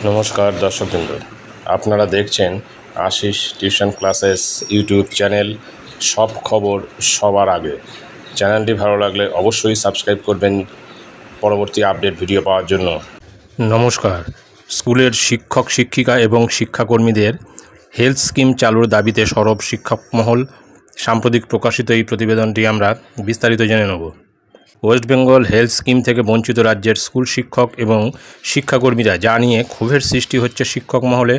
নমস্কার দর্শকবৃন্দ, আপনারা দেখছেন Ashis tuition classes YouTube channel. সব খবর সবার আগে। চ্যানেলটি ভালো লাগলে অবশ্যই সাবস্ক্রাইব করবেন পরবর্তী আপডেট ভিডিও পাওয়ার জন্য। নমস্কার। স্কুলের শিক্ষক শিক্ষিকা এবং শিক্ষাকর্মীদের হেলথ স্কিম চালুর দাবিতে সরব শিক্ষক মহল। সাম্প্রতিক প্রকাশিত এই প্রতিবেদনটি আমরা বিস্তারিত জেনে নেব। ওয়েস্ট বেঙ্গল হেলথ স্কিম থেকে বঞ্চিত রাজ্যের স্কুল শিক্ষক এবং শিক্ষাকর্মীরা, যা নিয়ে ক্ষোভের সৃষ্টি হচ্ছে শিক্ষক মহলে।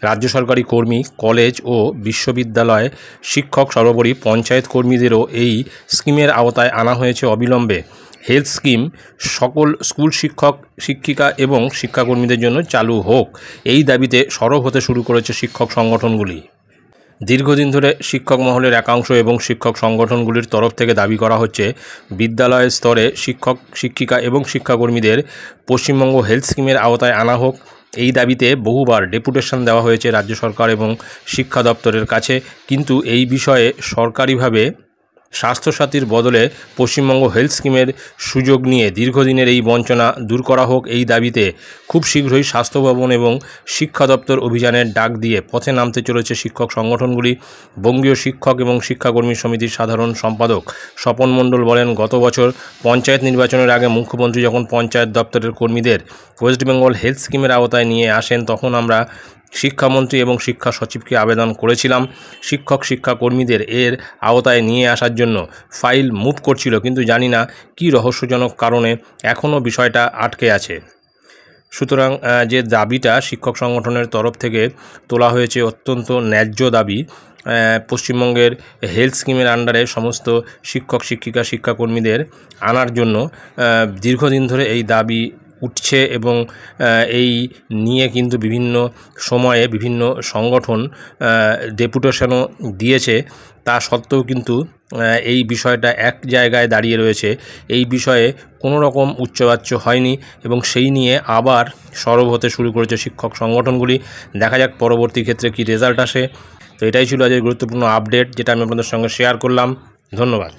রাজ্য সরকারি কর্মী, কলেজ ও বিশ্ববিদ্যালয় শিক্ষক, সর্বোপরি পঞ্চায়েত কর্মীদেরও এই স্কিমের আওতায় আনা হয়েছে অবিলম্বে। হেলথ স্কিম সকল স্কুল শিক্ষক শিক্ষিকা এবং শিক্ষাকর্মীদের জন্য চালু হোক, এই দাবিতে সরব হতে শুরু করেছে শিক্ষক সংগঠনগুলি। দীর্ঘদিন ধরে শিক্ষক মহলের একাংশ এবং শিক্ষক সংগঠনগুলির তরফ থেকে দাবি করা হচ্ছে, বিদ্যালয় স্তরে শিক্ষক শিক্ষিকা এবং শিক্ষাকর্মীদের পশ্চিমবঙ্গ হেলথ স্কিমের আওতায় আনা হোক। এই দাবিতে বহুবার ডেপুটেশন দেওয়া হয়েছে রাজ্য সরকার এবং শিক্ষা দপ্তরের কাছে, কিন্তু এই বিষয়ে সরকারিভাবে স্বাস্থ্যসাথীর বদলে পশ্চিমবঙ্গ হেলথ স্কিমের সুযোগ নিয়ে দীর্ঘদিনের এই বঞ্চনা দূর করা হোক, এই দাবিতে খুব শীঘ্রই স্বাস্থ্য ভবন এবং শিক্ষা দপ্তর অভিযানের ডাক দিয়ে পথে নামতে চলেছে শিক্ষক সংগঠনগুলি। বঙ্গীয় শিক্ষক এবং শিক্ষাকর্মী সমিতির সাধারণ সম্পাদক স্বপন মণ্ডল বলেন, গত বছর পঞ্চায়েত নির্বাচনের আগে মুখ্যমন্ত্রী যখন পঞ্চায়েত দপ্তরের কর্মীদের ওয়েস্ট বেঙ্গল হেলথ স্কিমের আওতায় নিয়ে আসেন, তখন আমরা শিক্ষামন্ত্রী এবং শিক্ষা সচিবকে আবেদন করেছিলাম শিক্ষক শিক্ষাকর্মীদের এর আওতায় নিয়ে আসার জন্য। ফাইল মুভ করছিল, কিন্তু জানি না কী রহস্যজনক কারণে এখনও বিষয়টা আটকে আছে। সুতরাং যে দাবিটা শিক্ষক সংগঠনের তরফ থেকে তোলা হয়েছে অত্যন্ত ন্যায্য দাবি। পশ্চিমবঙ্গের হেলথ স্কিমের আন্ডারে সমস্ত শিক্ষক শিক্ষিকা শিক্ষাকর্মীদের আনার জন্য দীর্ঘদিন ধরে এই দাবি উঠছে এবং এই নিয়ে কিন্তু বিভিন্ন সময়ে বিভিন্ন সংগঠন ডেপুটেশনও দিয়েছে। তা সত্ত্বেও কিন্তু এই বিষয়টা এক জায়গায় দাঁড়িয়ে রয়েছে। এই বিষয়ে কোনো রকম উচ্চবাচ্য হয়নি এবং সেই নিয়ে আবার সরব হতে শুরু করেছে শিক্ষক সংগঠনগুলি। দেখা যাক পরবর্তী ক্ষেত্রে কী রেজাল্ট আসে। তো এটাই ছিল আজকের গুরুত্বপূর্ণ আপডেট, যেটা আমি আপনাদের সঙ্গে শেয়ার করলাম। ধন্যবাদ।